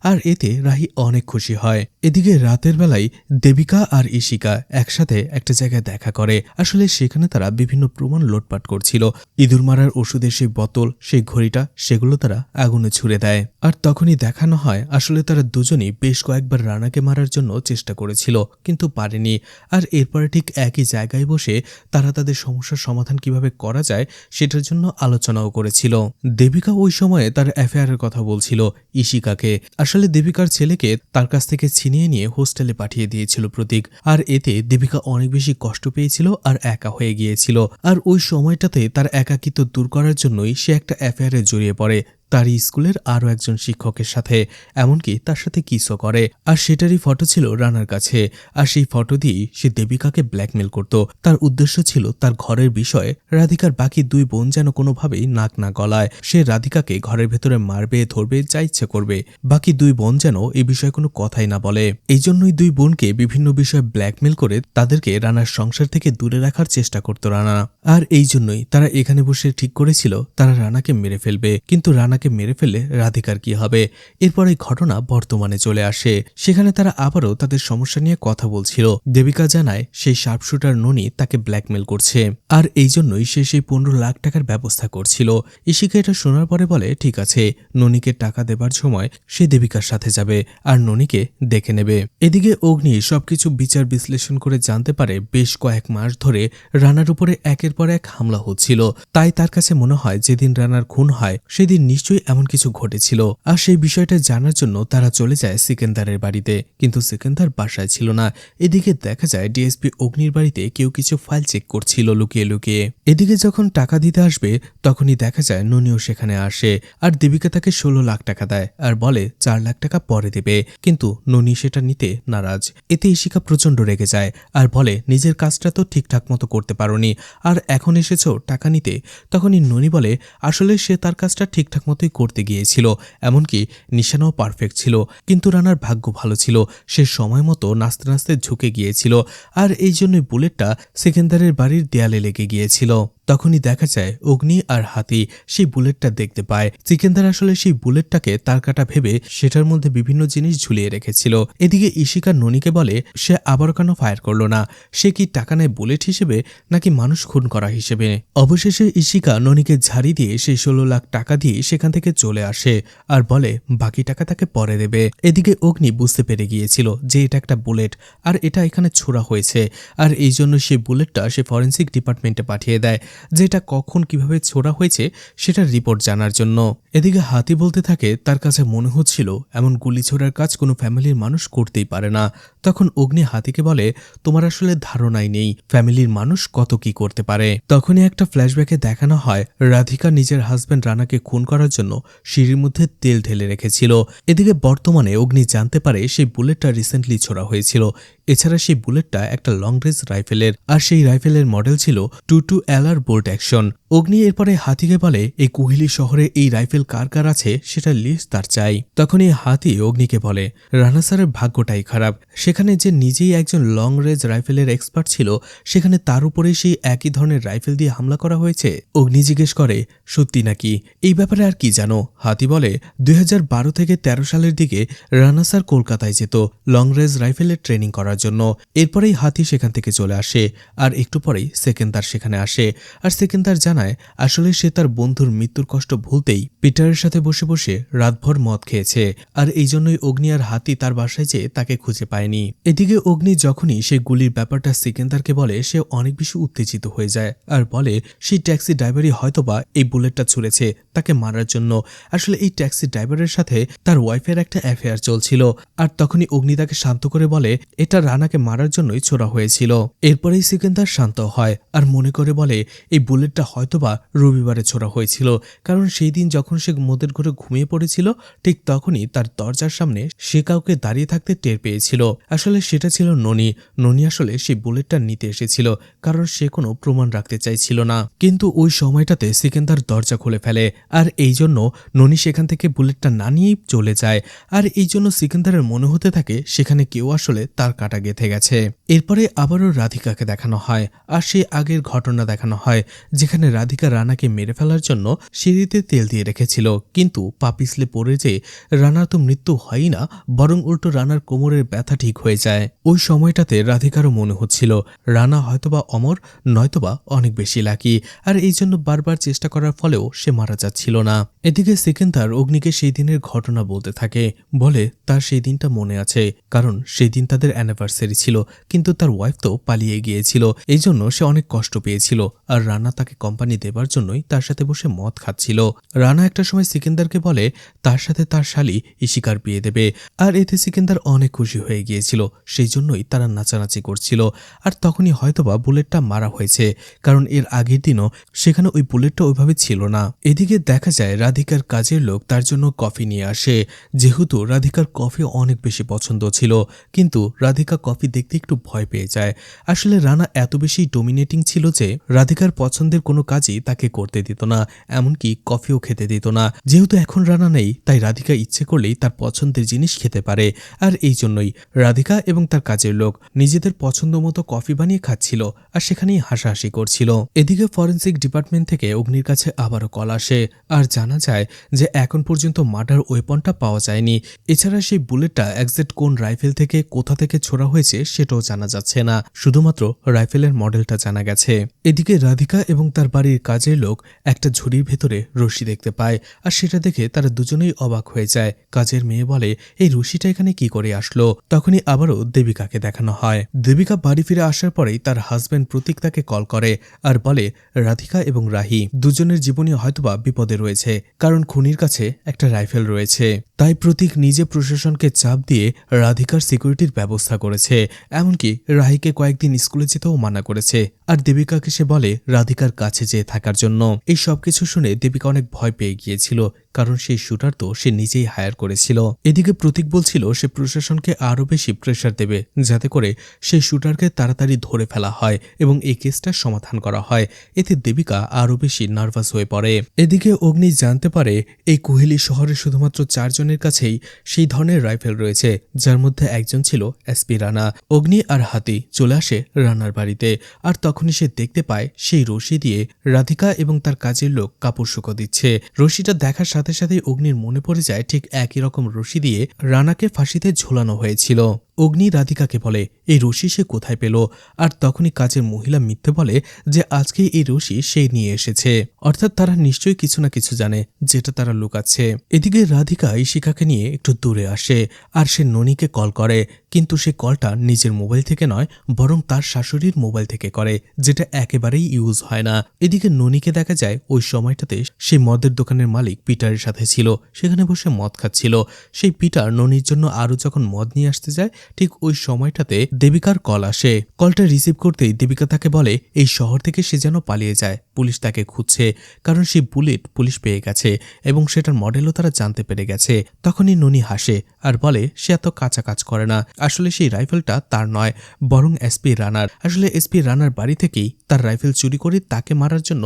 আর এতে রাহি অনেক খুশি হয়। এদিকে রাতের বেলায় দেবিকা আর ইশিকা একসাথে একটা জায়গায় দেখা করে। আসলে সেখানে তারা বিভিন্ন প্রমাণ লোটপাট করছিল। ইঁদুর মারার ওষুধের সেই বোতল, সেই ঘড়িটা, সেগুলো তারা আগুনে ছুড়ে দেয়। আর তখনই দেখানো হয় আসলে তারা দুজনই বেশ কয়েকবার রানাকে মারার জন্য চেষ্টা করেছিল, কিন্তু পারেনি। আর এরপরে ঠিক একই জায়গায় বসে তারা তাদের সমস্যার সমাধান কিভাবে করা যায় সেটার জন্য আলোচনাও করেছিল। দেবিকা ওই সময়ে তার অ্যাফেয়ারের কথা বলছিল ইশিকাকে। আসলে দেবিকার ছেলেকে তার কাছ থেকে ছিনিয়ে নিয়ে হোস্টেলে পাঠিয়ে দিয়েছিল প্রতীক। আর এতে দেবিকা অনেক বেশি কষ্ট পেয়েছিল আর একা হয়ে গিয়েছিল। আর ওই সময়টাতে তার একাকিত্ব দূর করার জন্যই সে একটা অ্যাফেয়ারে জড়িয়ে পড়ে তার স্কুলের আরও একজন শিক্ষকের সাথে, এমনকি তার সাথে কিসও করে। আর সেটারই ফটো ছিল রানার কাছে। আর সেই ফটো দিয়েই সে দেবিকাকে ব্ল্যাকমেল করত। তার উদ্দেশ্য ছিল তার ঘরের বিষয়ে রাধিকার বাকি 2 বোন যেন কোনোভাবেই নাক না গলায়। সে রাধিকাকে ঘরের ভেতরে মারবে, ধরবে, যা ইচ্ছে করবে। বাকি 2 বোন যেন এই বিষয়ে কোনো কথাই না বলে। এই জন্যই 2 বোনকে বিভিন্ন বিষয়ে ব্ল্যাকমেল করে তাদেরকে রানার সংসার থেকে দূরে রাখার চেষ্টা করত রানা। আর এই জন্যই তারা এখানে বসে ঠিক করেছিল তারা রানাকে মেরে ফেলবে। কিন্তু রানাকে মেরে ফেলে রাধিকার কি হবে? এরপর এই ঘটনা বর্তমানে চলে আসে। সেখানে তারা আবারও তাদের সমস্যা নিয়ে কথা বলছিল। দেবিকা জানায় সেই শার্পশুটার ননি তাকে ব্ল্যাকমেল করছে, আর এই জন্যই সে সেই 15 লাখ টাকার ব্যবস্থা করছিল। ইশিকা এটা শোনার পরে বলে ঠিক আছে, ননিকে টাকা দেবার সময় সে দেবিকার সাথে যাবে আর ননিকে দেখে নেবে। এদিকে অগ্নি সবকিছু বিচার বিশ্লেষণ করে জানতে পারে বেশ কয়েক মাস ধরে রানার উপরে একের পর এক হামলা হচ্ছিল। তাই তার কাছে মনে হয় যেদিন রানার খুন হয় সেদিন নিশ্চয়ই এমন কিছু ঘটেছিল। আর সেই বিষয়টা জানার জন্য তারা চলে যায় সিকেন্দারের বাড়িতে, কিন্তু সিকেন্দার বাসায় ছিল না। এদিকে দেখা যায় ডিএসপি অগ্নির বাড়িতে কেউ কিছু ফাইল চেক করছিল লুকিয়ে লুকিয়ে। এদিকে যখন টাকা দিতে আসবে তখনই দেখা যায় ননিও সেখানে আসে। আর দেবিকা তাকে 16 লাখ টাকা দেয় আর বলে 4 লাখ টাকা পরে দেবে, কিন্তু ননি সেটা নিতে নারাজ। এতে ইশিকা প্রচন্ড রেগে যায় আর বলে নিজের কাজটা তো ঠিকঠাক মতো করতে পারোনি, আর এখন এসেছো টাকা নিতে। তখনই ননি বলে আসলে সে তার কাজটা ঠিকঠাক মতোই করতে গিয়েছিল, এমনকি নিশানাও পারফেক্ট ছিল, কিন্তু রানার ভাগ্য ভালো ছিল, সে সময় মতো নাচতে নাচতে ঝুঁকে গিয়েছিল। আর এই জন্যই বুলেটটা সেকেন্দারের বাড়ির দেয়ালে লেগে গিয়েছিল। তখনই দেখা যায় অগ্নি আর হাতি সেই বুলেটটা দেখতে পায়। সিকেন্দার আসলে সেই বুলেটটাকে তার কাটা ভেবে সেটার মধ্যে বিভিন্ন জিনিস ঝুলিয়ে রেখেছিল। এদিকে ইশিকা ননিকে বলে সে আবার কেন ফায়ার করলো না, সে কি টাকা নেয় বুলেট হিসেবে নাকি মানুষ খুন করা হিসেবে। অবশেষে ইশিকা ননিকে ঝাড়ি দিয়ে সেই 16 লাখ টাকা দিয়ে সেখান থেকে চলে আসে আর বলে বাকি টাকা তাকে পরে দেবে। এদিকে অগ্নি বুঝতে পেরে গিয়েছিল যে এটা একটা বুলেট আর এটা এখানে ছোড়া হয়েছে, আর এই জন্য সেই বুলেটটা সে ফরেন্সিক ডিপার্টমেন্টে পাঠিয়ে দেয় যে এটা কখন কিভাবে ছোড়া হয়েছে সেটার রিপোর্ট জানার জন্য। এদিকে হাতি বলতে থাকে তার কাছে মনে হচ্ছিল এমন গুলি ছোড়ার কাজ কোনো ফ্যামিলির মানুষ করতেই পারে না। তখন অগ্নি হাতিকে বলে তোমার আসলে ধারণাই নেই ফ্যামিলির মানুষ কত কি করতে পারে। তখনই একটা ফ্ল্যাশব্যাকে দেখানো হয় রাধিকা নিজের হাজব্যান্ড রানাকে খুন করার জন্য সিঁড়ির মধ্যে তেল ঢেলে রেখেছিল। এদিকে বর্তমানে অগ্নি জানতে পারে সেই বুলেটটা রিসেন্টলি ছোড়া হয়েছিল। এছাড়া সেই বুলেটটা একটা লং রেঞ্জ রাইফেলের, আর সেই রাইফেলের মডেল ছিল 22 LR বোল্ট অ্যাকশন। অগ্নি এরপরে হাতিকে বলে এই কুহেলি শহরে এই রাইফেল কার কার আছে সেটা লিস্ট তার চাই। তখন এই হাতি অগ্নিকে বলে রানা স্যারের ভাগ্যটাই খারাপ, সেখানে যে নিজেই একজন লং রেঞ্জ রাইফেলের এক্সপার্ট ছিল সেখানে তার উপরে সেই একই ধরনের রাইফেল দিয়ে হামলা করা হয়েছে। অগ্নি জিজ্ঞেস করে সত্যি নাকি, এই ব্যাপারে আর কি জানো? হাতি বলে 2012 থেকে 13 সালের দিকে রানা স্যার কলকাতায় যেত লং রেঞ্জ রাইফেলের ট্রেনিং করার জন্য। এরপরেই হাতি সেখান থেকে চলে আসে আর একটু পরেই সেকেন্দার সেখানে আসে। আর সেকেন্দার জানায় আসলে সে তার বন্ধুর মৃত্যুর কষ্ট ভুলতেই পিটারের সাথে বসে বসে রাতভর মদ খেয়েছে, আর এই জন্যই অগ্নি আর হাতি তার বাসায় যেয়ে তাকে খুঁজে পায়নি। এদিকে অগ্নি যখনই সেই গুলির ব্যাপারটা সেকেন্দারকে বলে সে অনেক বেশি উত্তেজিত হয়ে যায় আর বলে সেই ট্যাক্সি ড্রাইভারই হয়তোবা এই বুলেটটা ছুঁড়েছে তাকে মারার জন্য। আসলে এই ট্যাক্সি ড্রাইভারের সাথে তার ওয়াইফের একটা অ্যাফেয়ার চলছিল। আর তখনই অগ্নি তাকে শান্ত করে বলে এটা রানাকে মারার জন্যই ছোড়া হয়েছিল। এরপরেই সেকেন্দার শান্ত হয় আর মনে করে বলে এই বুলেটটা হয়তোবা রবিবারে ছোড়া হয়েছিল, কারণ সেই দিন যখন সে মদের ঘরে ঘুমিয়ে পড়েছিল ঠিক তখনই তার দরজার সামনে সে কাউকে দাঁড়িয়ে থাকতে টের পেয়েছিল। আসলে সেটা ছিল ননি। ননি আসলে সেই বুলেটটা নিতে এসেছিল কারণ সে কোনো প্রমাণ রাখতে চাইছিল না, কিন্তু ওই সময়টাতে সেকেন্দার দরজা খুলে ফেলে আর এই জন্য ননি সেখান থেকে বুলেটটা না নিয়েই চলে যায়। আর এই জন্য সিকান্দারের মনে হতে থাকে সেখানে কেউ আসলে তার কাটা গেঁথে গেছে। এরপরে আবারও রাধিকাকে দেখানো হয় আর সেই আগের ঘটনা দেখানো হয় যেখানে রাধিকা রানাকে মেরে ফেলার জন্য সিঁড়িতে তেল দিয়ে রেখেছিল, কিন্তু পা পিছলে পড়ে যে রানার তো মৃত্যু হয়ই না, বরং উল্টো রানার কোমরের ব্যথা ঠিক হয়ে যায়। ওই সময়টাতে রাধিকারও মনে হচ্ছিল রানা হয়তোবা অমর নয়তোবা অনেক বেশি লাকি, আর এই জন্য বারবার চেষ্টা করার ফলেও সে মারা যাচ্ছিল না। এদিকে সেকেন্দার অগ্নিকে সেই দিনের ঘটনা বলতে থাকে, বলে তার সেই দিনটা মনে আছে কারণ সেই দিন তাদের অ্যানিভার্সারি ছিল, কিন্তু তার ওয়াইফ তো পালিয়ে গিয়েছিল, এই জন্য সে অনেক কষ্ট পেয়েছিল আর রানা তাকে কোম্পানি দেবার জন্যই তার সাথে বসে মদ খাচ্ছিল। রানা একটা সময় সিকেন্দারকে বলে তার সাথে তার শালি ইশিকার বিয়ে দেবে, আর এতে সিকেন্দার অনেক খুশি হয়ে গিয়েছিল, সেই জন্যই তারা নাচানাচি করছিল। আর তখনই হয়তোবা বুলেটটা মারা হয়েছে, কারণ এর আগের দিনও সেখানে ওই বুলেটটা ওইভাবে ছিল না। এদিকে দেখা যায় রাধিকার কাজের লোক তার জন্য কফি নিয়ে আসে, যেহেতু রাধিকার কফি অনেক বেশি পছন্দ ছিল, কিন্তু রাধিকা কফি দেখতে একটু ভয় পেয়ে যায়। আসলে রানা এত বেশি ডোমিনেটিং ছিল যে রাধিকার পছন্দের কোনো কাজই তাকে করতে দিত না, এমনকি কফিও খেতে দিত না। যেহেতু এখন রানা নেই তাই রাধিকা ইচ্ছে করলেই তার পছন্দের জিনিস খেতে পারে, আর এই জন্যই রাধিকা এবং তার কাজের লোক নিজেদের পছন্দ মতো কফি বানিয়ে খাচ্ছিল আর সেখানেই হাসাহাসি করছিল। এদিকে ফরেন্সিক ডিপার্টমেন্ট থেকে অগ্নির কাছে আবারও কল আসে আর জানা যায় যে এখন পর্যন্ত মার্ডার ওয়েপনটা পাওয়া যায়নি। এছাড়া সেই বুলেটটা এক্সাক্ট কোন রাইফেল থেকে কোথা থেকে ছোড়া হয়েছে সেটাও জানা যাচ্ছে না, শুধুমাত্র রাইফেলের মডেলটা জানা গেছে। এদিকে রাধিকা এবং তার বাড়ির কাজের লোক একটা ঝুড়ির ভেতরে রশি দেখতে পায় আর সেটা দেখে তারা দুজনেই অবাক হয়ে যায়। কাজের মেয়ে বলে এই রশিটা এখানে কি করে আসলো? তখনই আবারও দেবিকাকে দেখানো হয়। দেবিকা বাড়ি ফিরে আসার পরেই তার হাজব্যান্ড প্রতীক তাকে কল করে আর বলে রাধিকা এবং রাহি দুজনের জীবনই হয়তোবা বিপদে রয়েছে, কারণ খুনির কাছে একটা রাইফেল রয়েছে। তাই প্রতীক নিজে প্রশাসনকে চাপ দিয়ে রাধিকার সিকিউরিটির ব্যবস্থা করেছে, এমনকি রাহিকে কয়েকদিন স্কুলে যেতেও মানা করেছে। আর দেবিকাকে সে বলে রাধিকার কাছে যেয়ে থাকার জন্য। এই সবকিছু শুনে দেবিকা অনেক ভয় পেয়ে গিয়েছিল, কারণ সেই শুটার তো সে নিজেই হায়ার করেছিল। এদিকে প্রতীক বলছিল সে প্রশাসনকে আরও বেশি প্রেশার দেবে যাতে করে সেই শুটারকে তাড়াতাড়ি ধরে ফেলা হয় এবং এই কেসটার সমাধান করা হয়। এতে দেবিকা আরও বেশি নার্ভাস হয়ে পড়ে। এদিকে অগ্নি জানতে পারে এই কুহেলি শহরে শুধুমাত্র 4 জনের কাছেই সেই ধরনের রাইফেল রয়েছে, যার মধ্যে একজন ছিল এসপি রানা। অগ্নি আর হাতি চলে আসে রানার বাড়িতে, আর তখনই সে দেখতে পায় সেই রশি দিয়ে রাধিকা এবং তার কাজের লোক কাপড় শুকো দিচ্ছে। রশিটা দেখার সাথে সাথেই অগ্নির মনে পড়ে যায় ঠিক একই রকম রশি দিয়ে রানাকে ফাঁসিতে ঝোলানো হয়েছিল। অগ্নি রাধিকাকে বলে এই রশি সে কোথায় পেল, আর তখনই কাজের মহিলা মিথ্যে বলে যে আজকে এই রশি সে নিয়ে এসেছে, অর্থাৎ তারা নিশ্চয়ই কিছু না কিছু জানে যেটা তারা লুকাচ্ছে। এদিকে রাধিকা ইশিকাকে নিয়ে একটু দূরে আসে আর সে ননিকে কল করে, কিন্তু সে কলটা নিজের মোবাইল থেকে নয় বরং তার শাশুড়ির মোবাইল থেকে করে, যেটা একেবারেই ইউজ হয় না। এদিকে ননিকে দেখা যায় ওই সময়টাতে সেই মদের দোকানের মালিক পিটারের সাথে ছিল, সেখানে বসে মদ খাচ্ছিল। সেই পিটার ননির জন্য আরও যখন মদ নিয়ে আসতে যায় ঠিক ওই সময়টাতে দেবিকার কল আসে। কলটা রিসিভ করতেই দেবিকা তাকে বলে এই শহর থেকে সে যেন পালিয়ে যায়, পুলিশ তাকে খুঁজছে, কারণ সেই বুলেট পুলিশ পেয়ে গেছে এবং সেটার মডেলও তারা জানতে পেরে গেছে। তখনই ননি হাসে আর বলে সে এত কাঁচা কাজ করে না, আসলে সেই রাইফেলটা তার নয়, বরং এসপি রানার। আসলে এসপি রানার বাড়ি থেকেই তার রাইফেল চুরি করে তাকে মারার জন্য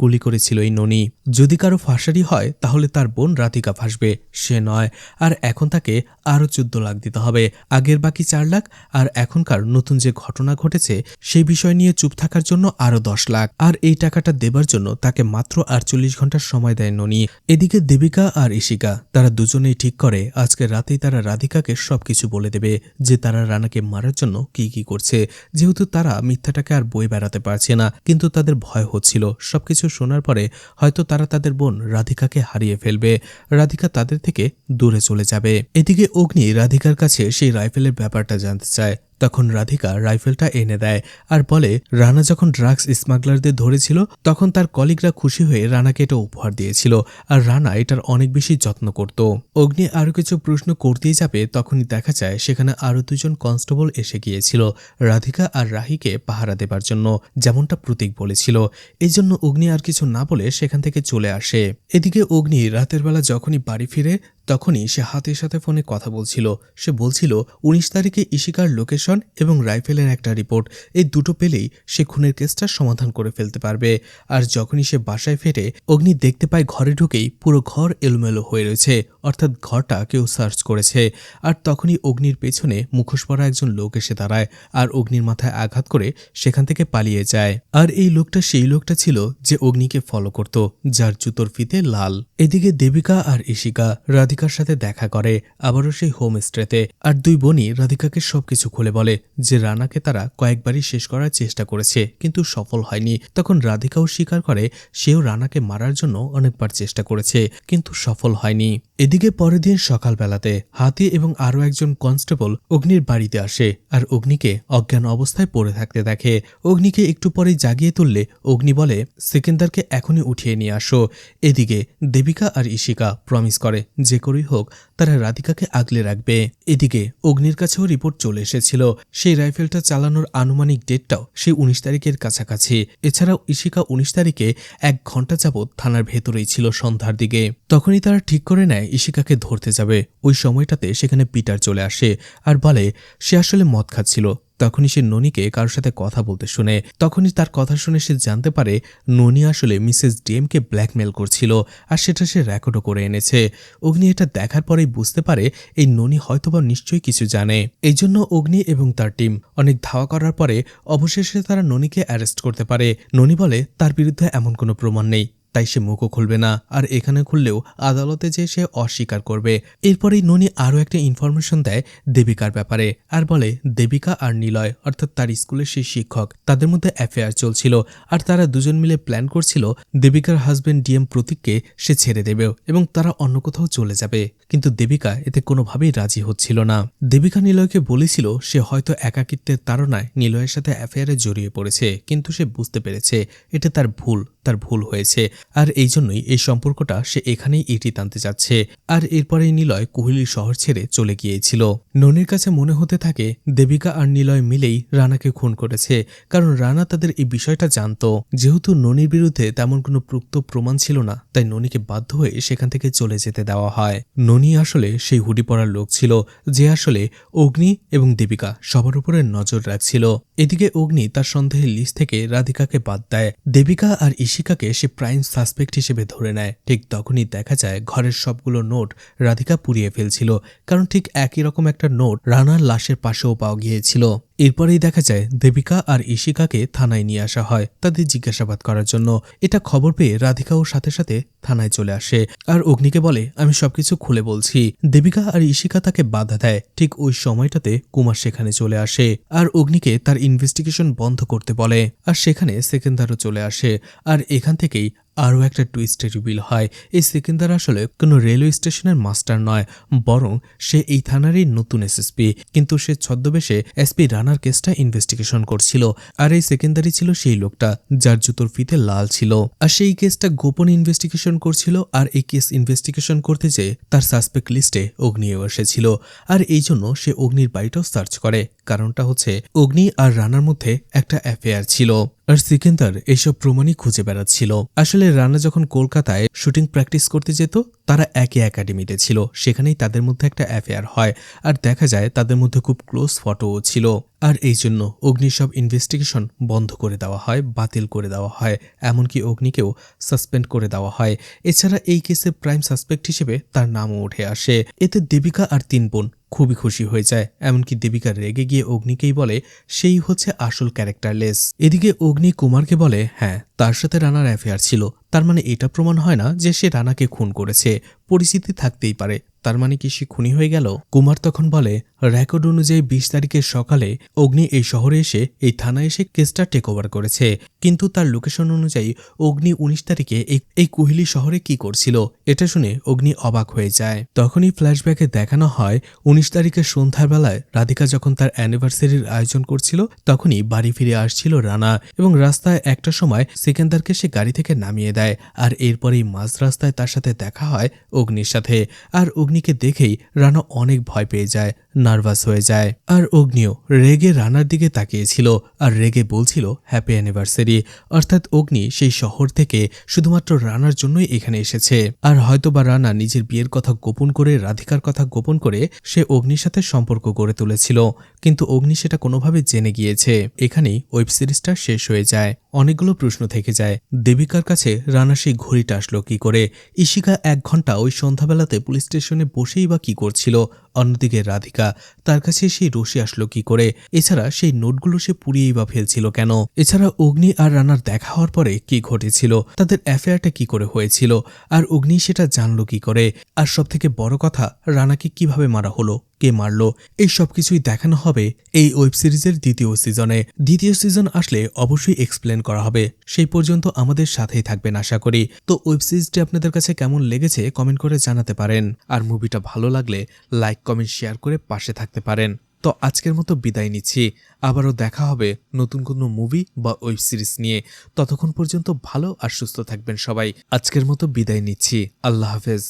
গুলি করেছিল এই ননি। যদি কারো ফাঁসারি হয় তাহলে তার বোন রাধিকা ফাঁসবে, সে নয়। আর এখন তাকে আরও 14 লাখ দিতে হবে, আগের বাকি 4 লাখ, আর এখনকার নতুন যে ঘটনা ঘটেছে সেই বিষয় নিয়ে চুপ থাকার জন্য আরও 10 লাখ। আর এই টাকাটা দেবার জন্য তাকে মাত্র 48 ঘন্টার সময় দেয় ননি। এদিকে দেবিকা আর ইশিকা তারা দুজনেই ঠিক করে আজকে রাতেই তারা রাধিকাকে সবকিছু বলে দেবে যে তারা রানাকে মারার জন্য কি কি করছে। যেহেতু তারা মিথ্যাটাকে আর বয়ে বেড়াতে পারছে না, কিন্তু তাদের ভয় হচ্ছিল সবকিছু শোনার পরে হয়তো তারা তাদের বোন রাধিকাকে হারিয়ে ফেলবে, রাধিকা তাদের থেকে দূরে চলে যাবে। এদিকে অগ্নি রাধিকার কাছে সেই রাইফেলের ব্যাপারটা জানতে চায়। তখন রাধিকা রাইফেলটা এনে দেয় আর বলে রানা যখন ড্রাগস স্মাগলারদের ধরেছিল তখন তার কলিগরা খুশি হয়ে রানাকে এটা উপহার দিয়েছিল, আর রানা এটার অনেক বেশি যত্ন করত। অগ্নি আরো কিছু প্রশ্ন করতেই যাবে তখনই দেখা যায় সেখানে আরো 2জন কনস্টেবল এসে গিয়েছিল রাধিকা আর রাহিকে পাহারা দেবার জন্য, যেমনটা প্রতীক বলেছিল। এই জন্য অগ্নি আর কিছু না বলে সেখান থেকে চলে আসে। এদিকে অগ্নি রাতের বেলা যখনই বাড়ি ফিরে তখনই সে হাতের সাথে ফোনে কথা বলছিল। সে বলছিল 19 তারিখে ইশিকার লোকেশন এবং রাইফেলের একটা রিপোর্ট, এই দুটো পেলেই সে খুনের কেসটা সমাধান করে ফেলতে পারবে। আর যখনই সে বাসায় ফেরে অগ্নি দেখতে পায় ঘরে ঢুকেই পুরো ঘর এলোমেলো হয়ে রয়েছে, অর্থাৎ ঘরটা কেউ সার্চ করেছে। আর তখনই অগ্নির পেছনে মুখোশ পরা একজন লোক এসে দাঁড়ায় আর অগ্নির মাথায় আঘাত করে সেখান থেকে পালিয়ে যায়। আর এই লোকটা সেই লোকটা ছিল যে অগ্নিকে ফলো করত, যার জুতোর ফিতে লাল। এদিকে দেবিকা আর ইশিকা রাধিকার সাথে দেখা করে আবারও সেই হোম স্টেতে, আর দুই বোনই রাধিকাকে সবকিছু খুলে বলে যে রানাকে তারা কয়েকবারই শেষ করার চেষ্টা করেছে কিন্তু সফল হয়নি। তখন রাধিকাও স্বীকার করে সেও রানাকে মারার জন্য অনেকবার চেষ্টা করেছে কিন্তু সফল হয়নি। এদিকে পরের দিন সকালবেলাতে হাতি এবং আরও একজন কনস্টেবল অগ্নির বাড়িতে আসে আর অগ্নিকে অজ্ঞান অবস্থায় পড়ে থাকতে দেখে। অগ্নিকে একটু পরেই জাগিয়ে তুললে অগ্নি বলে সিকিন্দারকে এখনই উঠিয়ে নিয়ে আসো। এদিকে দেবিকা আর ইশিকা প্রমিস করে যে করেই হোক তারা রাধিকাকে আগলে রাখবে। এদিকে অগ্নির কাছেও রিপোর্ট চলে এসেছিল, সেই রাইফেলটা চালানোর আনুমানিক ডেটটাও সেই 19 তারিখের কাছাকাছি। এছাড়াও ইশিকা 19 তারিখে 1 ঘন্টা যাবৎ থানার ভেতরেই ছিল সন্ধ্যার দিকে। তখনই তারা ঠিক করে নেয় ইশিকাকে ধরতে যাবে। ওই সময়টাতে সেখানে পিটার চলে আসে আর বলে সে আসলে মদ খাচ্ছিল। তখনই সে ননিকে কারোর সাথে কথা বলতে শুনে, তখনই তার কথা শুনে সে জানতে পারে ননি আসলে মিসেস ডিএমকে ব্ল্যাকমেল করছিল আর সেটা সে রেকর্ডও করে এনেছে। অগ্নি এটা দেখার পরেই বুঝতে পারে এই ননি হয়তোবা নিশ্চয়ই কিছু জানে। এই জন্য অগ্নি এবং তার টিম অনেক ধাওয়া করার পরে অবশেষে তারা ননিকে অ্যারেস্ট করতে পারে। ননি বলে তার বিরুদ্ধে এমন কোনো প্রমাণ নেই, তাই সে মুখও খুলবে না, আর এখানে খুললেও আদালতে যে সে অস্বীকার করবে। এরপরেই ননি আরও একটা ইনফরমেশন দেয় দেবিকার ব্যাপারে আর বলে দেবিকা আর নিলয় অর্থাৎ তার স্কুলের সেই শিক্ষক তাদের মধ্যে অ্যাফেয়ার চলছিল আর তারা দুজন মিলে প্ল্যান করছিল দেবিকার হাজবেন্ড ডিএম প্রতীককে সে ছেড়ে দেবে এবং তারা অন্য কোথাও চলে যাবে। কিন্তু দেবিকা এতে কোনোভাবেই রাজি হচ্ছিল না। দেবিকা নিলয়কে বলেছিল সে হয়তো একাকিত্বের তাড়নায় নিলয়ের সাথে অ্যাফেয়ারে জড়িয়ে পড়েছে, কিন্তু সে বুঝতে পেরেছে এটা তার ভুল হয়েছে আর এই জন্যই এই সম্পর্কটা সে এখানেই ইতি টানতে যাচ্ছে। আর এরপরেই নিলয় কোহলি শহর ছেড়ে চলে গিয়েছিল। ননির কাছে মনে হতে থাকে দেবিকা আর নিলয় মিলেই রানাকে খুন করেছে, কারণ রানা তাদের এই বিষয়টা জানত। যেহেতু ননির বিরুদ্ধে তেমন কোনো প্রুক্ত প্রমাণ ছিল না, তাই ননিকে বাধ্য হয়ে সেখান থেকে চলে যেতে দেওয়া হয়। ননি আসলে সেই হুডি পরার লোক ছিল যে আসলে অগ্নি এবং দেবিকা সবার উপরে নজর রাখছিল। এদিকে অগ্নি তার সন্দেহের লিস্ট থেকে রাধিকাকে বাদ দেয়। দেবিকা আর ইশিকাকে সে প্রাইম সাসপেক্ট হিসেবে ধরে নেয়। ঠিক তখনই দেখা যায় ঘরের সবগুলো নোট রাধিকা পুড়িয়ে ফেলছিল, কারণ ঠিক একই রকম একটা নোট রানার লাশের পাশেও পাওয়া গিয়েছিল। এরপরেই দেখা যায় দেবিকা আর ইশিকাকে থানায় নিয়ে আসা হয় তাদের জিজ্ঞাসাবাদ করার জন্য। এটা খবর পেয়ে রাধিকাও সাথে সাথে থানায় চলে আসে আর অগ্নিকে বলে আমি সবকিছু খুলে বলছি। দেবিকা আর ইশিকা তাকে বাধা দেয়। ঠিক ওই সময়টাতে কুমার সেখানে চলে আসে আর অগ্নিকে তার ইনভেস্টিগেশন বন্ধ করতে বলে, আর সেখানে সেকেন্দারও চলে আসে। আর এখান থেকেই আরও একটা টুইস্টে রিভিল হয় এই সেকেন্দার আসলে কোনো রেলওয়ে স্টেশনের মাস্টার নয়, বরং সে এই থানারই নতুন এসএসপি, কিন্তু সে ছদ্মবেশে এসপি রানা রানার কেসটা ইনভেস্টিগেশন করছিল। আর এই সেকেন্ডারি ছিল সেই লোকটা যার জুতোর ফিতে লাল ছিল, আর সেই কেসটা গোপন ইনভেস্টিগেশন করছিল। আর এই কেস ইনভেস্টিগেশন করতে যেয়ে তার সাসপেক্ট লিস্টে অগ্নিও এসেছিল, আর এই জন্য সে অগ্নির বাড়িটাও সার্চ করে। কারণটা হচ্ছে অগ্নি আর রানার মধ্যে একটা অ্যাফেয়ার ছিল, আর সিকেন্দার এইসব প্রমাণই খুঁজে বেড়াচ্ছিল। আসলে রানা যখন কলকাতায় শুটিং প্র্যাকটিস করতে যেত, তারা একই একাডেমিতে ছিল, সেখানেই তাদের মধ্যে একটা অ্যাফেয়ার হয়, আর দেখা যায় তাদের মধ্যে খুব ক্লোজ ফটোও ছিল। আর এই জন্য অগ্নির সব ইনভেস্টিগেশন বন্ধ করে দেওয়া হয়, বাতিল করে দেওয়া হয়, এমনকি অগ্নিকেও সাসপেন্ড করে দেওয়া হয়। এছাড়া এই কেসের প্রাইম সাসপেক্ট হিসেবে তার নামও উঠে আসে। এতে দেবিকা আর 3 বোন খুবই খুশি হয়ে যায়, এমনকি দেবিকা রেগে গিয়ে অগ্নিকেই বলে সেই হচ্ছে আসল ক্যারেক্টারলেস। এদিকে অগ্নি কুমারকে বলে হ্যাঁ, তার সাথে রানার অ্যাফেয়ার ছিল, তার মানে এটা প্রমাণ হয় না যে সে রানাকে খুন করেছে, পরিস্থিতি থাকতেই পারে, তার মানে কি সে খুনি হয়ে গেল? কুমার তখন বলে রেকর্ড অনুযায়ী 20 তারিখের সকালে অগ্নি এই শহরে এসে এই থানায় এসে কেসটা টেক ওভার করেছে, কিন্তু তার লোকেশন অনুযায়ী অগ্নি 19 তারিখে এই কোহিলি শহরে কি করছিল? এটা শুনে অগ্নি অবাক হয়ে যায়। তখনই ফ্ল্যাশব্যাকে দেখানো হয় 19 তারিখের সন্ধ্যার বেলায় রাধিকা যখন তার অ্যানিভার্সারির আয়োজন করছিল, তখনই বাড়ি ফিরে আসছিল রানা, এবং রাস্তায় একটা সময় সিকেন্দারকে সে গাড়ি থেকে নামিয়ে দেয়। আর এরপরেই মাঝ রাস্তায় তার সাথে দেখা হয় অগ্নির সাথে, আর অগ্নিকে দেখেই রানা অনেক ভয় পেয়ে যায়, নার্ভাস হয়ে যায়। আর অগ্নিও রেগে রানার দিকে তাকিয়েছিল আর রেগে বলছিল হ্যাপি অ্যানিভার্সারি, অর্থাৎ অগ্নি সেই শহর থেকে শুধুমাত্র রানার জন্যই এখানে এসেছে। আর হয়তোবা রানা নিজের বিয়ের কথা গোপন করে, রাধিকার কথা গোপন করে সে অগ্নির সাথে সম্পর্ক গড়ে তুলেছিল, কিন্তু অগ্নি সেটা কোনোভাবে জেনে গিয়েছে। এখানেই ওয়েব সিরিজটা শেষ হয়ে যায়। অনেকগুলো প্রশ্ন থেকে যায়, দেবিকার কাছে রানা সেই ঘড়িটা আসলো কি করে? ইশিকা 1 ঘন্টা ওই সন্ধ্যাবেলাতে পুলিশ স্টেশনে বসেই বা কি করছিল? অন্যদিকে রাধিকা, তার কাছে সেই রশি আসলো কি করে? এছাড়া সেই নোটগুলো সে পুড়িয়েই বা ফেলছিল কেন? এছাড়া অগ্নি আর রানার দেখা হওয়ার পরে কি ঘটেছিল? তাদের অ্যাফেয়ারটা কি করে হয়েছিল? আর অগ্নি সেটা জানলো কি করে? আর সবথেকে বড় কথা, রানাকে কিভাবে মারা হলো, কে মারলো, এই সবকিছুই দেখানো হবে এই ওয়েব সিরিজের 2য় সিজনে। 2য় সিজন আসলে অবশ্যই এক্সপ্লেন করা হবে, সেই পর্যন্ত আমাদের সাথেই থাকবেন আশা করি। তো ওয়েব সিরিজটি আপনাদের কাছে কেমন লেগেছে কমেন্ট করে জানাতে পারেন, আর মুভিটা ভালো লাগলে লাইক কমেন্ট শেয়ার করে পাশে থাকতে পারেন। তো আজকের মতো বিদায় নিচ্ছি, আবারও দেখা হবে নতুন কোনো মুভি বা ওয়েব সিরিজ নিয়ে। ততক্ষণ পর্যন্ত ভালো আর সুস্থ থাকবেন সবাই। আজকের মতো বিদায় নিচ্ছি, আল্লাহ হাফেজ।